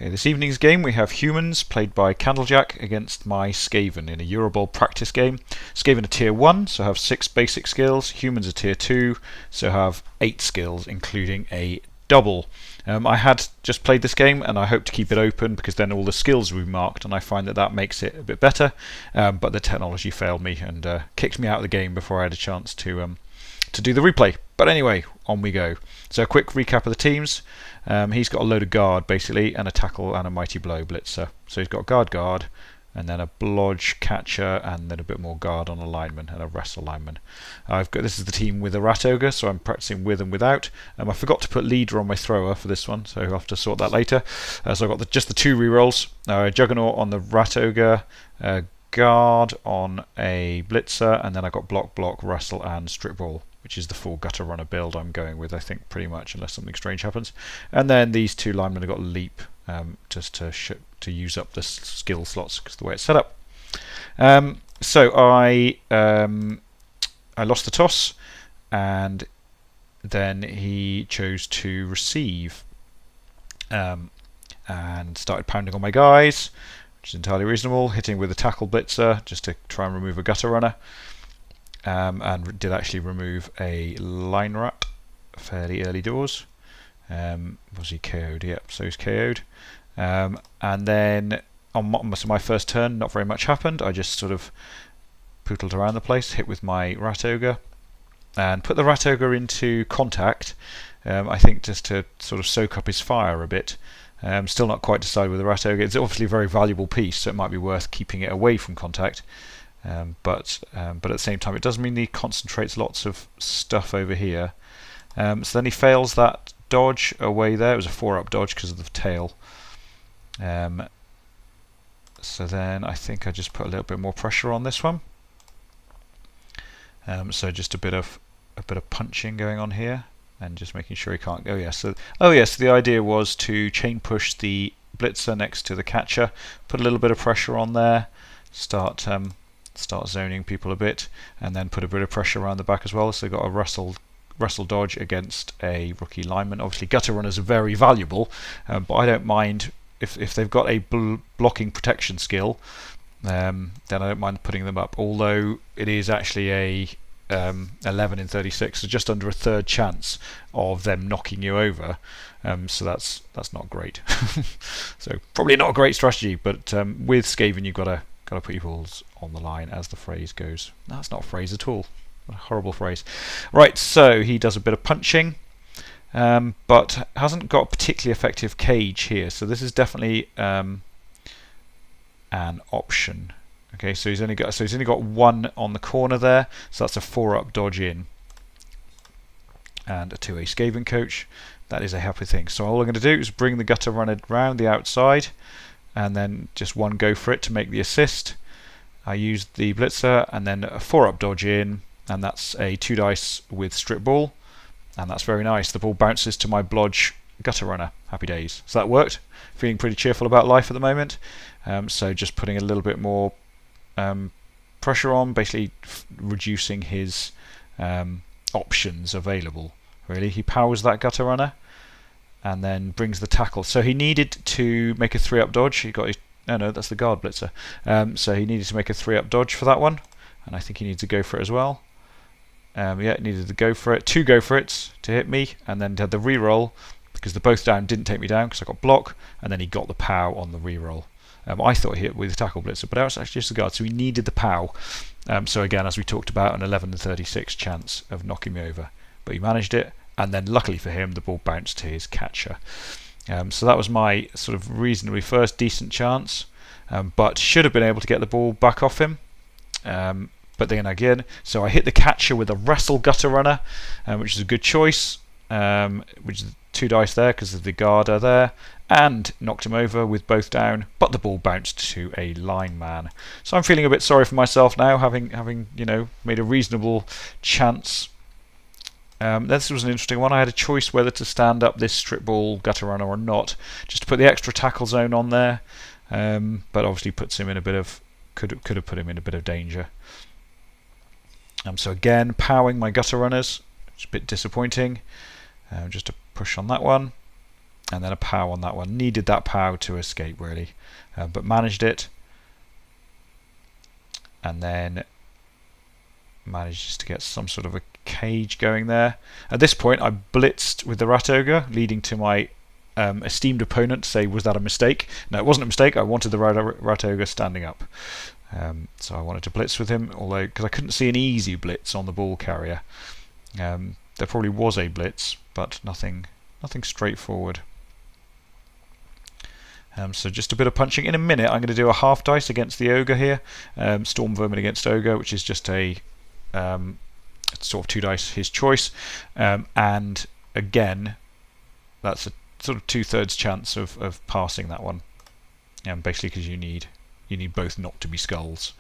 Okay, this evening's game we have humans played by Candlejack against my Skaven in a Eurobowl practice game. Skaven are tier 1, so have 6 basic skills. Humans are tier 2, so have 8 skills, including a double. I had just played this game and I hope to keep it open because then all the skills will be marked, and I find that makes it a bit better. But the technology failed me and kicked me out of the game before I had a chance to do the replay. But anyway, on we go. So a quick recap of the teams. He's got a load of guard basically, and a tackle and a mighty blow blitzer. So he's got guard, and then a blodge catcher, and then a bit more guard on a lineman and a wrestle lineman. This is the team with a rat ogre, so I'm practicing with and without. I forgot to put leader on my thrower for this one, so I'll have to sort that later. So I've got just the 2 rerolls: juggernaut on the rat ogre, guard on a blitzer, and then I got block, wrestle, and strip ball, which is the full gutter runner build I'm going with, I think, pretty much, unless something strange happens. And then these 2 linemen have got leap, just to use up the skill slots because the way it's set up. So I lost the toss, and then he chose to receive, and started pounding on my guys, which is entirely reasonable, hitting with a tackle blitzer just to try and remove a gutter runner. And did actually remove a line rat fairly early doors. Was he KO'd? Yep, so he's KO'd. And then on my first turn, not very much happened. I just sort of pootled around the place, hit with my rat ogre, and put the rat ogre into contact. I think just to sort of soak up his fire a bit. Still not quite decided with the rat ogre. It's obviously a very valuable piece, so it might be worth keeping it away from contact. But at the same time, it does mean he concentrates lots of stuff over here. So then he fails that dodge away there. It was a 4-up dodge because of the tail. So then I think I just put a little bit more pressure on this one. So just a bit of punching going on here, and just making sure he can't go. So the idea was to chain push the blitzer next to the catcher, put a little bit of pressure on there, start zoning people a bit, and then put a bit of pressure around the back as well. So they've got a wrestle dodge against a rookie lineman. Obviously gutter runners are very valuable, but I don't mind if they've got a blocking protection skill, then I don't mind putting them up, although it is actually a 11 in 36, so just under a third chance of them knocking you over. So that's not great. So probably not a great strategy, but with Skaven you've got to put your balls on the line, as the phrase goes. No, that's not a phrase at all. What a horrible phrase. Right, so he does a bit of punching, but hasn't got a particularly effective cage here. So this is definitely an option. Okay, so he's only got 1 on the corner there, so that's a 4-up dodge in, and to a Skaven coach, that is a happy thing. So all I'm going to do is bring the gutter runner round the outside, and then just 1 go for it to make the assist. I used the blitzer, and then a 4-up dodge in, and that's a 2 dice with strip ball, and that's very nice. The ball bounces to my blodge gutter runner. Happy days. So that worked. Feeling pretty cheerful about life at the moment. So just putting a little bit more pressure on, basically reducing his options available. Really, he powers that gutter runner, and then brings the tackle. So he needed to make a 3-up dodge. He got his no, that's the guard blitzer. So he needed to make a 3-up dodge for that one, and I think he needed to go for it as well. Needed to go for it, 2 go for it to hit me, and then had the reroll because the both down didn't take me down because I got block, and then he got the pow on the reroll. I thought he hit with the tackle blitzer, but that was actually just a guard, so he needed the pow. So again, as we talked about, an 11 in 36 chance of knocking me over, but he managed it, and then luckily for him, the ball bounced to his catcher. So that was my sort of reasonably first decent chance, but should have been able to get the ball back off him. But then again, so I hit the catcher with a wrestle gutter runner, which is a good choice, which is 2 dice there because of the guard are there, and knocked him over with both down, but the ball bounced to a lineman. So I'm feeling a bit sorry for myself now, having made a reasonable chance. This was an interesting one. I had a choice whether to stand up this strip ball gutter runner or not, just to put the extra tackle zone on there, but obviously puts him in a bit of could have put him in a bit of danger. So again, powering my gutter runners, which is a bit disappointing. Just a push on that one. and then a POW on that one. Needed that POW to escape really, but managed it, and then managed to get some sort of a cage going there. At this point I blitzed with the Rat Ogre, leading to my esteemed opponent say, was that a mistake? No, it wasn't a mistake. I wanted the Rat Ogre standing up. So I wanted to blitz with him, although because I couldn't see an easy blitz on the ball carrier. There probably was a blitz, but nothing straightforward. So just a bit of punching. In a minute I'm going to do a half dice against the Ogre here. Storm Vermin against Ogre, which is just a sort of 2 dice his choice. And again, that's a sort of 2/3 chance of passing that one. Basically because you need both not to be skulls.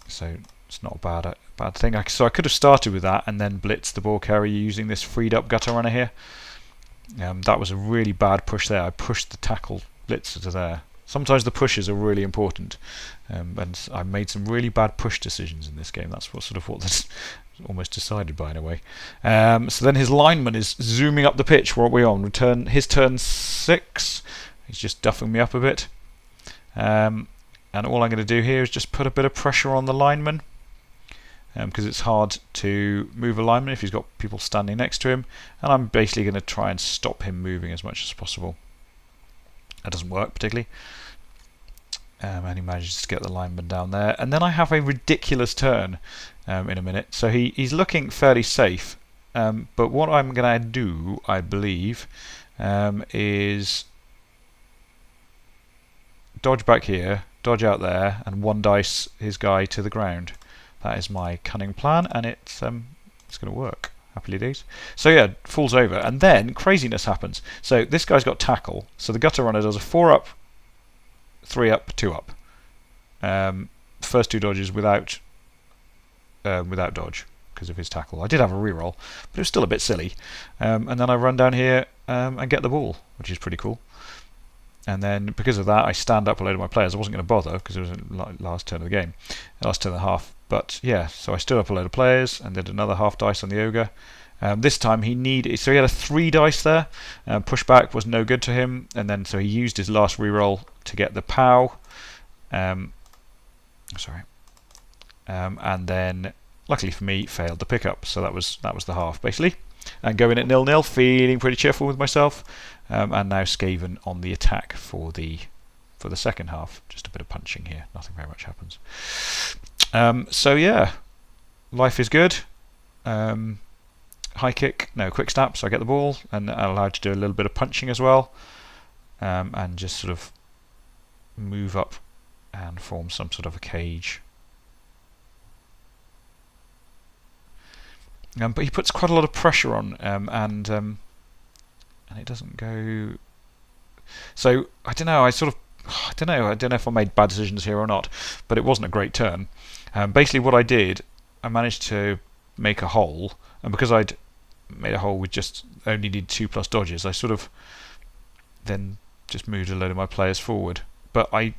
So it's not a bad thing. So I could have started with that and then blitzed the ball carrier using this freed up gutter runner here. That was a really bad push there. I pushed the tackle blitzer to there. Sometimes the pushes are really important, and I made some really bad push decisions in this game. That's what that's almost decided by in a way. So then his lineman is zooming up the pitch. What are we on? His turn 6. He's just duffing me up a bit. And all I'm going to do here is just put a bit of pressure on the lineman, because it's hard to move a lineman if he's got people standing next to him, and I'm basically going to try and stop him moving as much as possible. That doesn't work particularly, and he manages to get the lineman down there, and then I have a ridiculous turn in a minute. So he's looking fairly safe, but what I'm going to do, I believe, is dodge back here, dodge out there, and 1 dice his guy to the ground. That is my cunning plan, and it's going to work. Happily days. So yeah, falls over, and then craziness happens. So this guy's got tackle, so the gutter runner does a 4 up, 3 up, 2 up. First 2 dodges without dodge because of his tackle. I did have a reroll, but it was still a bit silly. And then I run down here and get the ball, which is pretty cool. And then because of that, I stand up a load of my players. I wasn't going to bother because it was the last turn of the game, last turn and a half. But yeah, so I stood up a load of players and did another half dice on the Ogre. This time he had a 3 dice there. Pushback was no good to him, and then so he used his last reroll to get the POW. And then luckily for me, failed the pickup. So that was the half basically. And going at 0-0, feeling pretty cheerful with myself. And now Skaven on the attack for the second half. Just a bit of punching here. Nothing very much happens. So yeah, life is good. High kick, no, quick snap, so I get the ball, and I'm allowed to do a little bit of punching as well, and just sort of move up and form some sort of a cage. But he puts quite a lot of pressure on, and it doesn't go. So I don't know. I don't know if I made bad decisions here or not, but it wasn't a great turn. Basically, what I did, I managed to make a hole, and because I'd made a hole with just only need 2+ dodges, I sort of then just moved a load of my players forward. But I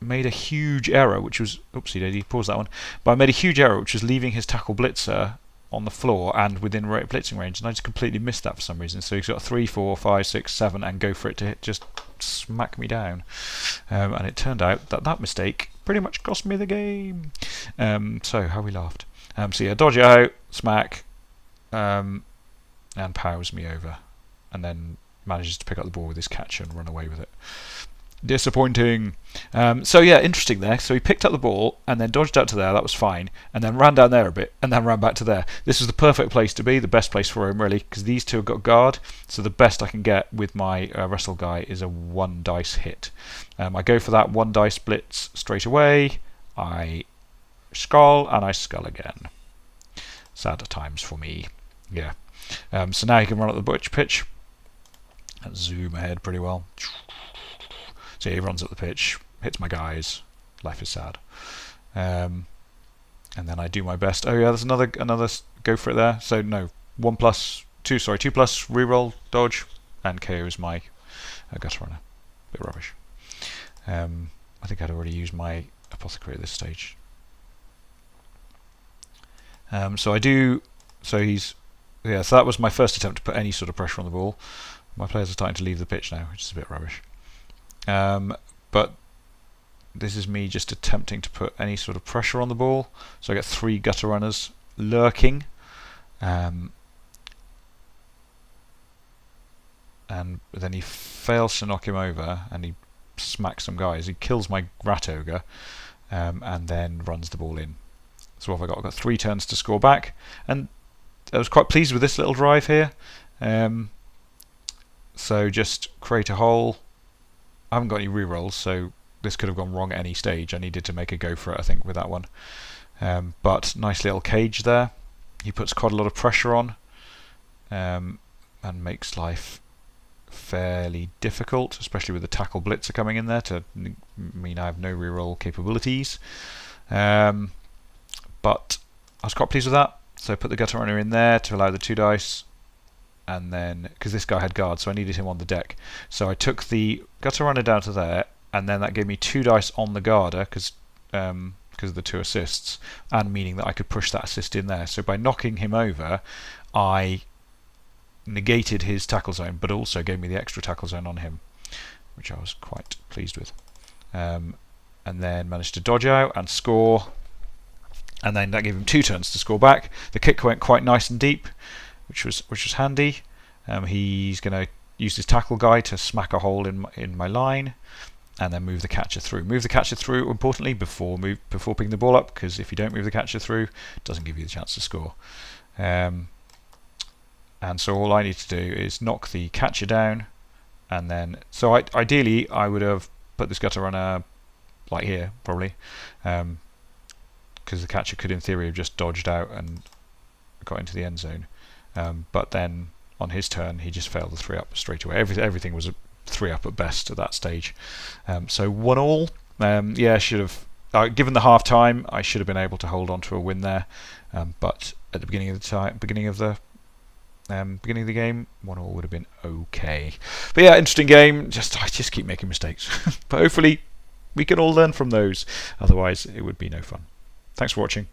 made a huge error, which was oopsie daisy, pause that one. But I made a huge error, which was leaving his tackle blitzer on the floor and within blitzing range, and I just completely missed that for some reason. So he's got 3, 4, 5, 6, 7, and go for it to hit, just smack me down. And it turned out that mistake pretty much cost me the game. So how we laughed. So yeah, dodge it out, smack, and powers me over, and then manages to pick up the ball with his catcher and run away with it. Disappointing. So yeah, interesting there. So he picked up the ball and then dodged out to there, that was fine, and then ran down there a bit and then ran back to there. This was the perfect place to be, the best place for him really, because these two have got guard, so the best I can get with my wrestle guy is a 1 dice hit. I go for that 1 dice blitz straight away, I skull and I skull again. Sad times for me. Yeah. So now he can run up the pitch and zoom ahead pretty well. So he runs up the pitch, hits my guys. Life is sad. And then I do my best. Oh yeah, there's another go for it there. So no, 2+ reroll, dodge, and KO's my gutter runner. Bit rubbish. I think I'd already used my apothecary at this stage. So I do. So that was my first attempt to put any sort of pressure on the ball. My players are starting to leave the pitch now, which is a bit rubbish. But this is me just attempting to put any sort of pressure on the ball. So I get 3 gutter runners lurking. And then he fails to knock him over, and he smacks some guys. He kills my rat ogre, and then runs the ball in. So what have I got? I've got 3 turns to score back, and I was quite pleased with this little drive here. So just create a hole. I haven't got any rerolls, so this could have gone wrong at any stage. I needed to make a go for it, I think, with that one. But nice little cage there. He puts quite a lot of pressure on, and makes life fairly difficult, especially with the tackle blitzer coming in there to mean I have no reroll capabilities. But I was quite pleased with that, so I put the gutter runner in there to allow the 2 dice, and then because this guy had guard, so I needed him on the deck, so I took the gutter runner down to there, and then that gave me 2 dice on the guarder because of the 2 assists, and meaning that I could push that assist in there. So by knocking him over, I negated his tackle zone, but also gave me the extra tackle zone on him, which I was quite pleased with. And then managed to dodge out and score, and then that gave him 2 turns to score back. The kick went quite nice and deep, which was handy. He's going to use his tackle guy to smack a hole in my line, and then move the catcher through. Move the catcher through, importantly, before picking the ball up, because if you don't move the catcher through, it doesn't give you the chance to score. And so all I need to do is knock the catcher down, and then ideally I would have put this gutter runner like here, probably, because the catcher could in theory have just dodged out and got into the end zone. But then on his turn he just failed the 3-up straight away. Everything was a 3-up at best at that stage. So 1-1. Yeah, should have given the half time. I should have been able to hold on to a win there. But at the beginning of the game, 1-1 would have been okay. But yeah, interesting game. I just keep making mistakes. But hopefully we can all learn from those. Otherwise, it would be no fun. Thanks for watching.